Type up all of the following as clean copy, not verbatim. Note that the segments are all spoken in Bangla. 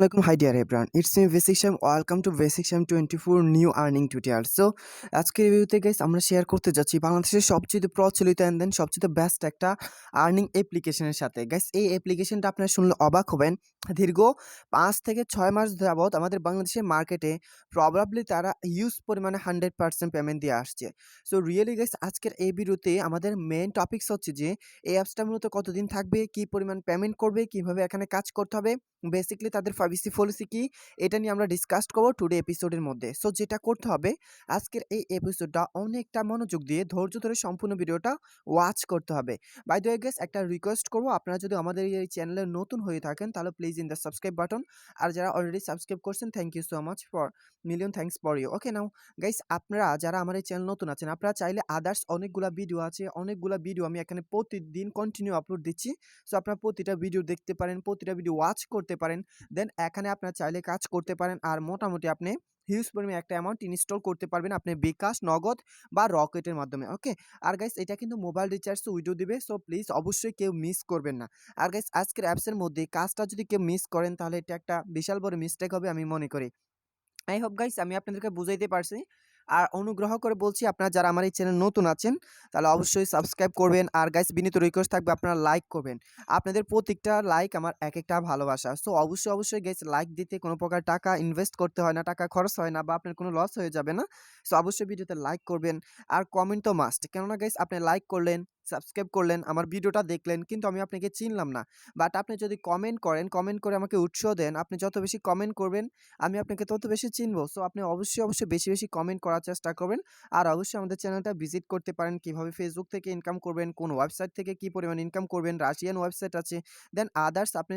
Welcome, hi dear everyone. It's me Basic Sham. Welcome to Basic Sham 24 new earning tutorial. So আজকের রিভিউতে গাইস আমরা শেয়ার করতে যাচ্ছি বাংলাদেশের সবচেয়ে প্রচলিত এন্ড দেন সবচেয়ে বেস্ট একটা আর্নিং অ্যাপ্লিকেশনের সাথে। গাইস এই অ্যাপ্লিকেশনটা আপনারা শুনলে অবাক হবেন। দীর্ঘ 5 থেকে 6 মাস যাবত আমাদের বাংলাদেশের মার্কেটে প্রবাবলি তারা হিউজ পরিমাণে 100% পেমেন্ট দিয়ে আসছে। সো রিয়েলি গাইস আজকের এই ভিডিওতে আমাদের মেইন টপিকস হচ্ছে যে এই অ্যাপসটা মূলত কতদিন থাকবে, কি পরিমাণ পেমেন্ট করবে, কিভাবে এখানে কাজ করতে হবে, বেসিক্যালি তাদের প্রাইভেসি পলিসি কি, এটা নিয়ে আমরা ডিসকাস করবো টুডে এপিসোডের মধ্যে। সো যেটা করতে হবে, আজকের এই এপিসোডটা অনেকটা মনোযোগ দিয়ে ধৈর্য ধরে সম্পূর্ণ ভিডিওটা ওয়াচ করতে হবে। বাই দ্য ওয়ে গাইস, একটা রিকোয়েস্ট করবো, আপনারা যদি আমাদের এই চ্যানেলে নতুন হয়ে থাকেন তাহলে please in the subscribe button, আর যারা অলরেডি সাবস্ক্রাইব করছেন thank you so much for million thanks for you. Okay now guys, আপনারা যারা আমার এই চ্যানেল নতুন আছেন, আপনারা চাইলে আদার্স অনেকগুলা ভিডিও আছে, অনেকগুলা ভিডিও আমি এখানে প্রতিদিন কন্টিনিউ আপলোড দিচ্ছি। সো আপনারা প্রতিটা ভিডিও দেখতে পারেন, প্রতিটা ভিডিও ওয়াচ করতে পারেন, দেন এখানে আপনারা চাইলে কাজ করতে পারেন। আর মোটামুটি আপনি হিউজ পরিমাণে একটা অ্যামাউন্ট ইনস্টল করতে পারবেন আপনি বিকাশ, নগদ বা রকেটের মাধ্যমে। ওকে, আর গাইস এটা কিন্তু মোবাইল রিচার্জ উইডো দিবে, সো প্লিজ অবশ্যই কেউ মিস করবেন না। আর গাইস আজকের অ্যাপসের মধ্যে কাজটা যদি কেউ মিস করেন তাহলে এটা একটা বিশাল বড় মিস্টেক হবে আমি মনে করি। আই হোপ গাইস আমি আপনাদেরকে বুঝাইতে পারছি। আর অনুগ্রহ করে বলছি, আপনারা যারা আমার এই চ্যানেল নতুন আছেন তাহলে অবশ্যই সাবস্ক্রাইব করবেন। আর গাইস বিনীত রিকোয়েস্ট থাকবে আপনারা লাইক করবেন। আপনাদের প্রত্যেকটা লাইক আমার এক একটা ভালোবাসা। সো অবশ্যই গাইস লাইক দিতে কোনো প্রকার টাকা ইনভেস্ট করতে হয় না, টাকা খরচ হয় না, বা আপনার কোনো লস হয়ে যাবে না। সো অবশ্যই ভিডিওতে লাইক করবেন। আর কমেন্ট তো মাস্ট, কেননা গাইস আপনি লাইক করলেন, সাবস্ক্রাইব করলেন, আমার ভিডিওটা দেখলেন, কিন্তু আমি আপনাকে চিনলাম না। বাট আপনি যদি কমেন্ট করেন, কমেন্ট করে আমাকে উৎসাহ দেন, আপনি যত বেশি কমেন্ট করবেন আমি আপনাকে তত বেশি চিনবো। সো আপনি অবশ্যই বেশি কমেন্ট করার চেষ্টা করবেন। আর অবশ্যই আমাদের চ্যানেলটা ভিজিট করতে পারেন, কিভাবে ফেসবুক থেকে ইনকাম করবেন, কোন ওয়েবসাইট থেকে কি পরিমাণ ইনকাম করবেন, রাশিয়ান ওয়েবসাইট আছে, দেন আদার্স আপনি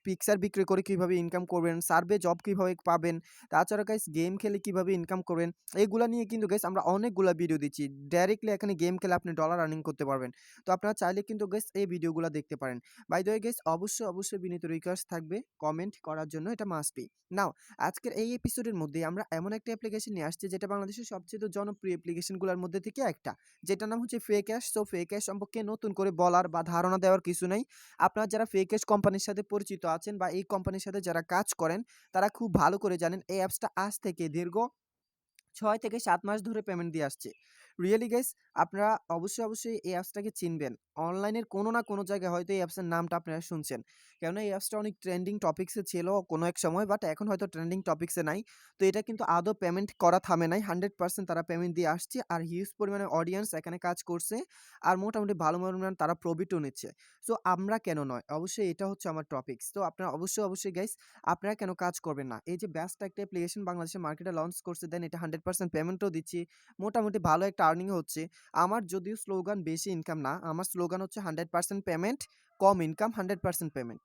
পিকচার বিক্রি করে কিভাবে ইনকাম করবেন, সার্ভে জব কিভাবে পাবেন, তাছাড়া গাইস গেম খেলে কিভাবে ইনকাম করবেন, এইগুলা নিয়ে কিন্তু গাইস আমরা অনেকগুলা ভিডিও দিচ্ছি। ডাইরেক্টলি এখানে গেম খেলে আপনি ডলার আর্নিং করতে পারবেন। তো আপনারা চাইলে কিন্তু গাইস এই ভিডিওগুলো দেখতে পারেন। বাই দ্য ওয়ে গাইস অবশ্যই বিনীত রিকোয়েস্ট থাকবে কমেন্ট করার জন্য, এটা মাস্ট বি। নাও আজকের এই এপিসোডের মধ্যে আমরা এমন একটা অ্যাপ্লিকেশন নিয়ে আসছি যেটা বাংলাদেশের সবচেয়ে জনপ্রিয় অ্যাপ্লিকেশনগুলোর মধ্যে থেকে একটা, যেটার নাম হচ্ছে fake cash. So fake cash সম্পর্কে নতুন করে বলার বা ধারণা দেওয়ার কিছু নাই। আপনারা যারা ফেক ক্যাশ কোম্পানির সাথে পরিচিত আছেন বা এই কোম্পানির সাথে যারা কাজ করেন তারা খুব ভালো করে জানেন এই অ্যাপসটা আজ থেকে দীর্ঘ ৬ থেকে ৭ মাস ধরে পেমেন্ট দিয়ে আসছে। রিয়েলি গাইস আপনারা অবশ্যই এই অ্যাপসটাকে চিনবেন। অনলাইনের কোনো না কোনো জায়গায় হয়তো এই অ্যাপসের নামটা আপনারা শুনছেন। কেননা এই অ্যাপসটা অনেক ট্রেন্ডিং টপিকসে ছিল কোনো এক সময়, বাট এখন হয়তো ট্রেন্ডিং টপিকসে নাই। তো এটা কিন্তু আদৌ পেমেন্ট করা থামে নাই। 100% তারা পেমেন্ট দিয়ে আসছে। আর হিউজ পরিমাণে অডিয়েন্স এখানে কাজ করছে। আর মোটামুটি ভালো পরিমাণ তারা প্রফিটও নিচ্ছে। সো আমরা কেন নয়? অবশ্যই এটা হচ্ছে আমার টপিকস। তো আপনারা অবশ্যই গাইস আপনারা কেন কাজ করবেন না? এই যে বেস্ট একটা অ্যাপ্লিকেশন বাংলাদেশের মার্কেটে লঞ্চ করছে, দেন এটা 100% পেমেন্টও দিচ্ছি। মোটামুটি ভালো একটা আর্নিং হচ্ছে। আমার যদিও স্লোগান বেশি ইনকাম না, আমার স্লোগান হচ্ছে 100% পেমেন্ট, কম ইনকাম 100% পেমেন্ট।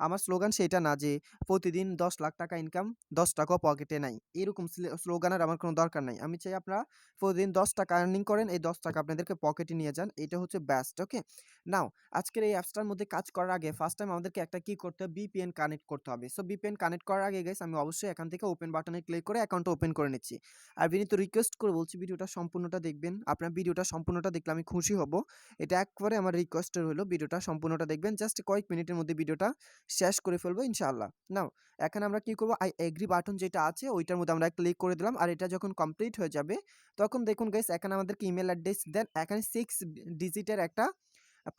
আমার স্লোগান সেটা না যে প্রতিদিন ১০ লাখ টাকা ইনকাম, ১০ টাকাও পকেটে নাই। এরকম স্লোগানের আমার কোনো দরকার নাই। আমি চাই আপনারা প্রতিদিন ১০ টাকা আর্নিং করেন, এই ১০ টাকা আপনাদেরকে পকেটে নিয়ে যান। এটা হচ্ছে বেস্ট। ওকে? নাও আজকের এই অ্যাপসটার মধ্যে কাজ করার আগে ফার্স্ট টাইম আমাদেরকে একটা কি করতে হবে, VPN কানেক্ট করতে হবে। সো VPN কানেক্ট করার আগে গাইস আমি অবশ্যই এখান থেকে ওপেন বাটনে ক্লিক করে অ্যাকাউন্টটা ওপেন করে নিচ্ছি। আর বিনীত রিকোয়েস্ট করে বলছি ভিডিওটা সম্পূর্ণটা দেখবেন। আপনার ভিডিওটা সম্পূর্ণটা দেখলে আমি খুশি হব। এটা একবারে আমার রিকোয়েস্ট হলো, ভিডিওটা সম্পূর্ণটা দেখবেন। জাস্ট কয়েক মিনিটের মধ্যে ভিডিওটা শেষ করে ফেলবো ইনশাআল্লাহ। নাও এখানে আমরা কি করব, আই এগ্রি বাটন যেটা আছে ওইটার মধ্যে আমরা ক্লিক করে দিলাম। আর এটা যখন কমপ্লিট হয়ে যাবে তখন দেখুন গাইস এখানে আমাদেরকে ইমেল অ্যাড্রেস, দেন এখানে 6 ডিজিটের একটা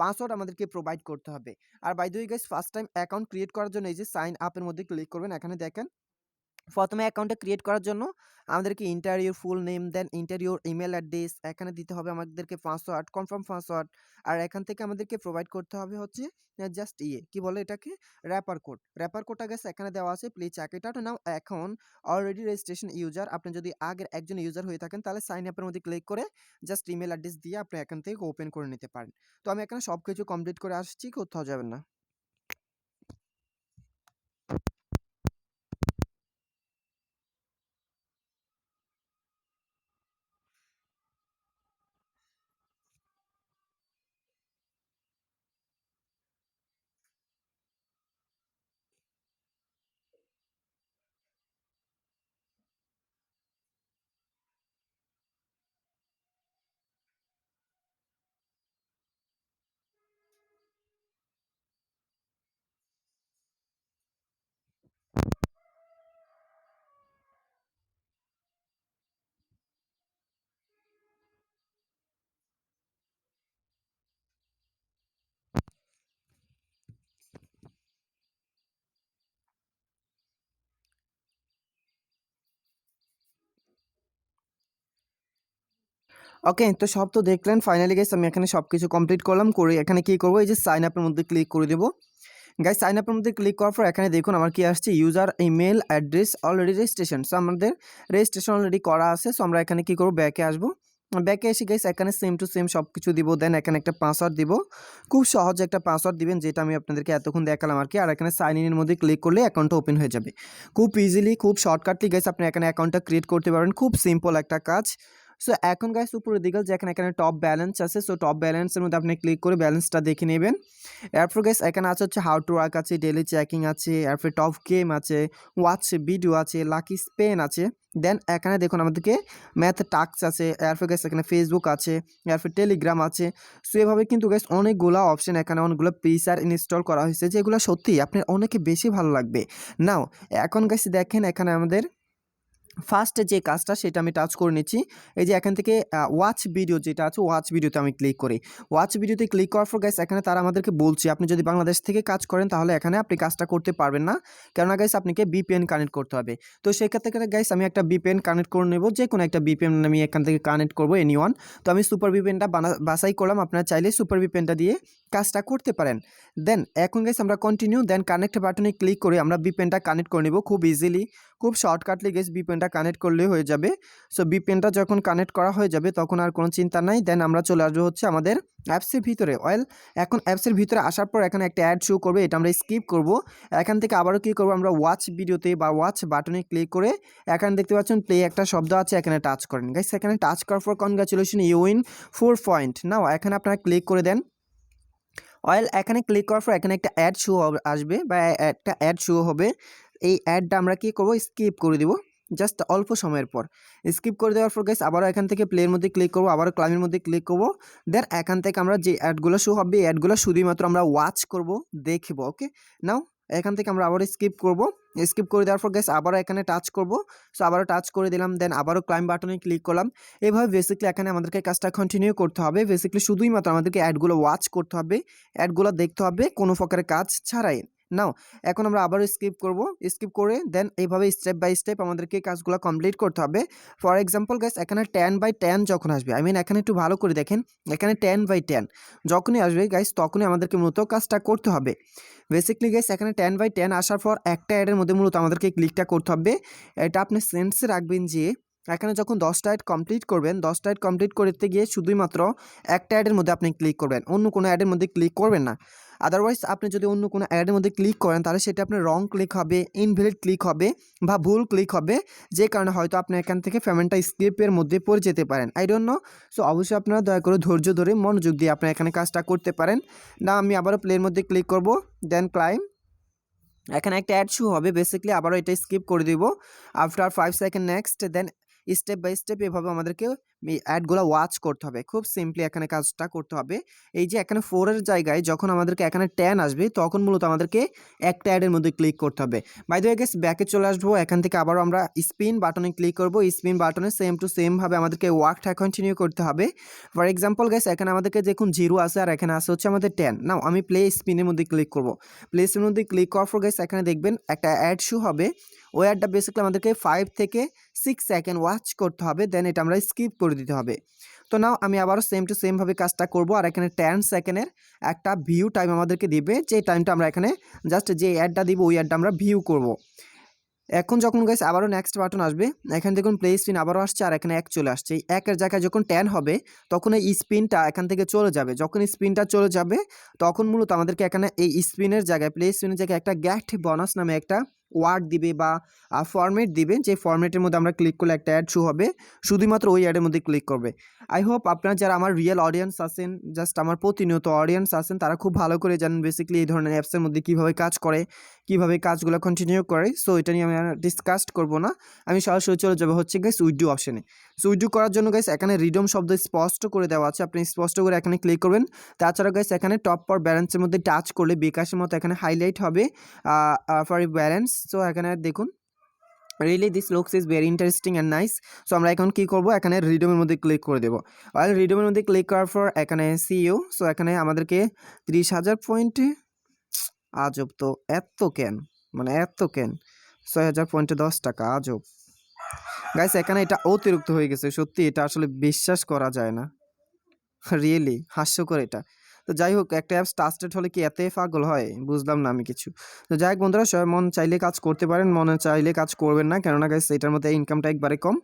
পাসওয়ার্ড আমাদেরকে প্রোভাইড করতে হবে। আর by the way guys first time account create করার জন্য এই যে সাইন আপ এর মধ্যে ক্লিক করবেন। এখানে দেখেন প্রথমে অ্যাকাউন্টটা ক্রিয়েট করার জন্য আমাদেরকে enter your full name, then enter your email address, এখানে দিতে হবে আমাদেরকে পাসওয়ার্ড, কনফার্ম পাসওয়ার্ড। আর এখান থেকে আমাদেরকে প্রোভাইড করতে হবে হচ্ছে জাস্ট কি বলে এটাকে, র্যাপার কোড। র্যাপার কোডটা গেছে এখানে দেওয়া আছে, please check it out now. এখন অলরেডি রেজিস্ট্রেশন ইউজার, আপনি যদি আগের একজন ইউজার হয়ে থাকেন তাহলে সাইন আপের মধ্যে ক্লিক করে জাস্ট ইমেল অ্যাড্রেস দিয়ে আপনি এখান থেকে ওপেন করে নিতে পারেন। তো আমি এখানে সবকিছু কমপ্লিট করে আসছি, কোথাও যাবেন না। ওকে, তো সব তো দেখলেন। ফাইনালি গাইস আমি এখানে সব কিছু কমপ্লিট করলাম, করে এখানে কী করবো, এই যে সাইন আপের মধ্যে ক্লিক করে দেবো। গাইস সাইন আপের মধ্যে ক্লিক করার পর এখানে দেখুন আমার কি আসছে, user email address already registration. So আমাদের রেজিস্ট্রেশন অলরেডি করা আছে। সো আমরা এখানে কী করবো, ব্যাকে আসবো। ব্যাকে এসে গাইস এখানে সেম টু সেম সব কিছু দিব। দেন এখানে একটা পাসওয়ার্ড দিব, খুব সহজ একটা পাসওয়ার্ড দিবেন, যেটা আমি আপনাদেরকে এতক্ষণ দেখালাম আর কি। আর এখানে সাইন ইনের মধ্যে ক্লিক করলে অ্যাকাউন্টটা ওপেন হয়ে যাবে। খুব ইজিলি, খুব শর্টকাটলি গাইস আপনি এখানে অ্যাকাউন্টটা ক্রিয়েট করতে পারবেন। খুব সিম্পল একটা কাজ। সো এখন গাইস উপরের দিকে যেখানে এখানে টপ ব্যালেন্স আছে, সো টপ ব্যালেন্সের মধ্যে আপনি ক্লিক করে ব্যালেন্সটা দেখে নেবেন। এরপর গাইস এখানে আছে হচ্ছে হাউ টু ওয়ার্ক আছে, ডেলি চেকিং আছে, এরপর টপ গেম আছে, ওয়াচ ভিডিও আছে, লাকি স্পেন আছে। দেন এখানে দেখুন আমাদেরকে ম্যাথ টাস্ক আছে, এরপর গাইস এখানে ফেসবুক আছে, এরপর টেলিগ্রাম আছে। সো এভাবে কিন্তু গাইস অনেকগুলো অপশন, এখানে অনেকগুলো ফিচার ইনস্টল করা হয়েছে, যেগুলো সত্যি আপনার অনেকে বেশি ভালো লাগবে। নাও এখন গাইস দেখেন এখানে আমাদের ফার্স্ট যে কাজটা সেটা আমি টাচ করে নিচ্ছি। এই যে এখান থেকে ওয়াচ ভিডিও যেটা আছে, ওয়াচ ভিডিওতে আমি ক্লিক করি। ওয়াচ ভিডিওতে ক্লিক করার পর গাইস এখানে তারা আমাদেরকে বলছে, আপনি যদি বাংলাদেশ থেকে কাজ করেন তাহলে এখানে আপনি কাজটা করতে পারবেন না, কেননা গাইস আপনাকে বিপিএন কানেক্ট করতে হবে। তো সেক্ষেত্রে গাইস আমি একটা বিপিএন কানেক্ট করে নেব, যে কোনো একটা বিপিএন আমি এখান থেকে কানেক্ট করবো, এনিওয়ান। তো আমি সুপার বিপিএনটা বাছাই করলাম, আপনারা চাইলে সুপার বিপিএনটা দিয়ে কাজটা করতে পারেন। দেন এখন গাইস আমরা কন্টিনিউ, দেন কানেক্ট বাটনে ক্লিক করে আমরা বিপিএনটা কানেক্ট করে নেব খুব ইজিলি, খুব শর্টকাটলি গাইস বিপিএনটা কানেক্ট করলে হয়ে যাবে। সো বিপিএনটা যখন কানেক্ট করা হয়ে যাবে তখন আর কোনো চিন্তা নাই। দেন আমরা চলে আসবো হচ্ছে আমাদের অ্যাপসের ভিতরে। এখন অ্যাপসের ভিতরে আসার পর এখানে একটা অ্যাড শো করবে, এটা আমরা স্কিপ করব। এখান থেকে আবারও কী করবো, আমরা ওয়াচ ভিডিওতে বা ওয়াচ বাটনে ক্লিক করে এখানে দেখতে পাচ্ছেন প্লে একটা শব্দ আছে, এখানে টাচ করেন গাইস। এখানে টাচ করার পর কনগ্রাচুলেশন, ইউ উইন 4 পয়েন্ট। নাও এখানে আপনারা ক্লিক করে দেন। এখানে ক্লিক করার পর এখানে একটা অ্যাড শো আসবে বা একটা অ্যাড শো হবে। এই অ্যাডটা আমরা কি করব, স্কিপ করে দিব জাস্ট অল্প সময়ের পর। স্কিপ করে দেওয়ার পর গাইস আবারও এখান থেকে প্লের মধ্যে ক্লিক করবো, আবারও ক্লাইমের মধ্যে ক্লিক করবো। দেন এখান থেকে আমরা যে অ্যাডগুলো শো হবে, এই অ্যাডগুলো শুধুমাত্র আমরা ওয়াচ করব, দেখব। ওকে, নাও এখান থেকে আমরা আবারও স্কিপ করব। স্কিপ করে দেওয়ার পর গাইস আবারও এখানে টাচ করব। সো আবারও টাচ করে দিলাম, দেন আবারও ক্লাইম বাটনে ক্লিক করলাম। এভাবে বেসিক্যালি এখানে আমাদেরকে কাজটা কন্টিনিউ করতে হবে। বেসিক্যালি শুধুই মাত্র আমাদেরকে অ্যাডগুলো ওয়াচ করতে হবে, অ্যাডগুলো দেখতে হবে কোনো প্রকারের কাজ ছাড়াই। নাও এখন আমরা আবারও স্কিপ করব, স্কিপ করে দেন এইভাবে স্টেপ বাই স্টেপ আমাদেরকে কাজগুলো কমপ্লিট করতে হবে। ফর এক্সাম্পল গাইস এখানে 10/10 যখন আসবে, আই মিন এখানে একটু ভালো করে দেখেন, এখানে 10/10 যখনই আসবে গাইস তখনই আমাদেরকে মূলত কাজটা করতে হবে। বেসিক্যালি গাইস এখানে 10/10 আসার পর একটা অ্যাডের মধ্যে মূলত আমাদেরকে ক্লিকটা করতে হবে। এটা আপনি সেন্সে রাখবেন যে এখানে যখন 10টা অ্যাড কমপ্লিট করবেন, 10টা অ্যাড কমপ্লিট করতে গিয়ে শুধুমাত্র একটা অ্যাডের মধ্যে আপনি ক্লিক করবেন, অন্য কোনো অ্যাডের মধ্যে ক্লিক করবেন না। আদারওয়াইজ আপনি যদি অন্য কোনো অ্যাডের মধ্যে ক্লিক করেন তাহলে সেটা আপনার রং ক্লিক হবে, ইনভ্যালিড ক্লিক হবে বা ভুল ক্লিক হবে, যে কারণে হয়তো আপনি এখান থেকে পেমেন্টটা স্কিপের মধ্যে পড়ে যেতে পারেন। I don't know. সো অবশ্যই আপনারা দয়া করে ধৈর্য ধরে মনোযোগ দিয়ে আপনারা এখানে কাজটা করতে পারেন। না আমি আবারও প্লের মধ্যে ক্লিক করব, দেন ক্লাইম। এখানে একটা অ্যাড শো হবে, বেসিক্যালি আবারও এটা স্কিপ করে দিব। After 5 second next, then step by step এভাবে আমাদেরকে অ্যাডগুলো ওয়াচ করতে হবে। খুব সিম্পলি এখানে কাজটা করতে হবে। এই যে এখানে 4 এর জায়গায় যখন আমাদেরকে এখানে 10 আসবে তখন মূলত আমাদেরকে একটা অ্যাডের মধ্যে ক্লিক করতে হবে। বাই দ্য ওয়ে গাইস ব্যাকে চলে আসবো, এখান থেকে আবারও আমরা স্পিন বাটনে ক্লিক করব। স্পিন বাটনে সেম টু সেম ভাবে আমাদেরকে ওয়ার্কটা কন্টিনিউ করতে হবে। ফর এক্সাম্পল গাইস এখানে আমাদেরকে দেখুন 0 আছে আর এখানে আছে হচ্ছে আমাদের 10। নাও আমি প্লে স্পিনের মধ্যে ক্লিক করব। প্লে স্পিনের মধ্যে ক্লিক করার পর গাইস এখানে দেখবেন একটা অ্যাড শো হবে। ওই অ্যাডটা বেসিক্যালি আমাদেরকে 5 থেকে 6 সেকেন্ড ওয়াচ করতে হবে, দেন এটা আমরা স্কিপ করে দিতে হবে। তো নাও আমি আবারও সেম টু সেম ভাবে কাজটা করব। আর এখানে 10 সেকেন্ডের একটা ভিউ টাইম আমাদেরকে দিবে, যে টাইমটা আমরা এখানে জাস্ট যে অ্যাডটা দিব ওই অ্যাডটা আমরা ভিউ করব। এখন যখন গাইস আবারও নেক্সট বাটন আসবে, এখানে দেখুন প্লে স্পিন আবারও আসছে আর এখানে 1 চলে আসছে। এই 1 এর জায়গায় যখন 10 হবে তখন এই স্পিনটা এখান থেকে চলে যাবে। যখন স্পিনটা চলে যাবে তখন মূলত আমাদেরকে এখানে এই স্পিনের জায়গায়, প্লে স্পিনের জায়গায় একটা গেট বোনাস নামে একটা ওয়ার্ড দিবে বা ফরম্যাট দিবে, যে ফরম্যাটের মধ্যে আমরা ক্লিক করলে একটা অ্যাড শো হবে, শুধুমাত্র ওই অ্যাডের মধ্যে ক্লিক করবে। আই হোপ আপনারা যারা আমার রিয়েল অডিয়েন্স আছেন, জাস্ট আমার প্রতিনিয়ত অডিয়েন্স আছেন, তারা খুব ভালো করে জানেন বেসিক্যালি এই ধরনের অ্যাপসের মধ্যে কীভাবে কাজ করে, কীভাবে কাজগুলো কন্টিনিউ করে। সো এটা নিয়ে আমি আর ডিসকাস করবো না, আমি সরাসরি চলে যাবো হচ্ছে গাইস উইথড্রো অপশনে। সো উইথড্রো করার জন্য গাইস এখানে রিডম শব্দ স্পষ্ট করে দেওয়া আছে, আপনি স্পষ্ট করে এখানে ক্লিক করবেন। তাছাড়া গাইস এখানে টপ পর ব্যালেন্সের মধ্যে টাচ করলে বিকাশের মতো এখানে হাইলাইট হবে ফর ব্যালেন্স। সো এখানে দেখুন really this looks is very interesting and nice. So আমরা এখন কী করবো, এখানে রিডমের মধ্যে ক্লিক করে দেবো। রিডমের মধ্যে ক্লিক করার পর এখানে সিইউ। সো এখানে আমাদেরকে 30,000 পয়েন্টে, আজব তো, এত কেন, মানে এত কেন 6,000 পয়েন্টে 10 টাকা, আজব। গাইস এখানে এটা অতিরিক্ত হয়ে গেছে, সত্যি এটা আসলে বিশ্বাস করা যায় না। রিয়েলি হাস্যকর এটা। তো যাই হোক, একটা অ্যাপস ট্রাস্টেড হলে কি এতই পাগল হয়? বুঝলাম না আমি কিছু। তো যাই হোক বন্ধুরা, সবাই মন চাইলে কাজ করতে পারেন, মনে চাইলে কাজ করবেন না। কেননা গাইস এটার মধ্যে ইনকামটা একবারে কম।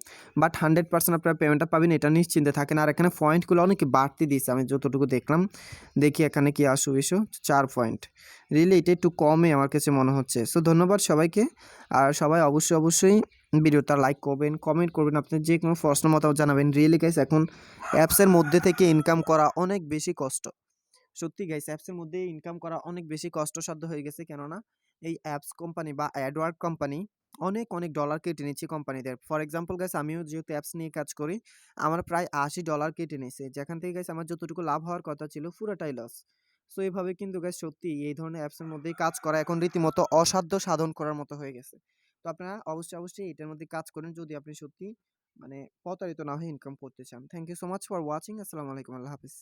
বাট 100% আপনারা পেমেন্টটা পাবেন, এটা নিশ্চিন্তে থাকেন। আর এখানে পয়েন্টগুলো অনেক বাড়তি দিয়েছে আমি যতটুকু দেখলাম। দেখি এখানে কি ইস্যু 4 পয়েন্ট। রিয়েলি এটা একটু কমই আমার কাছে মনে হচ্ছে। সো ধন্যবাদ সবাইকে। আর সবাই অবশ্যই ভিডিওটা লাইক করবেন, কমেন্ট করবেন, আপনি যে কোনো প্রশ্ন মতামত জানাবেন। রিয়েলি গাইস এখন অ্যাপসের মধ্যে থেকে ইনকাম করা অনেক বেশি কষ্ট। সত্যি গাইস অ্যাপসের মধ্যে ইনকাম করা অনেক বেশি কষ্টসাধ্য হয়ে গেছে। কেননা এই অ্যাপস কোম্পানি বা অ্যাডওয়ার্ক কোম্পানি অনেক ডলার কেটে নিচ্ছে কোম্পানিদের। ফর এক্সাম্পল গাইস আমিও যেহেতু অ্যাপস নিয়ে কাজ করি, আমার প্রায় $80 কেটে নিছে। যেখান থেকে গাইস আমার যতটুকু লাভ হওয়ার কথা ছিল পুরোটাই লস। সো এভাবে কিন্তু গাইস সত্যি এই ধরনের অ্যাপসের মধ্যেই কাজ করা এখন রীতিমতো অসাধ্য সাধন করার মতো হয়ে গেছে। তো আপনারা অবশ্যই এটার মধ্যে কাজ করেন যদি আপনি সত্যি মানে প্রতারিত না হয়ে ইনকাম করতে চান। Thank you so much for watching. আসসালামু আলাইকুম। আল্লাহ হাফেজ।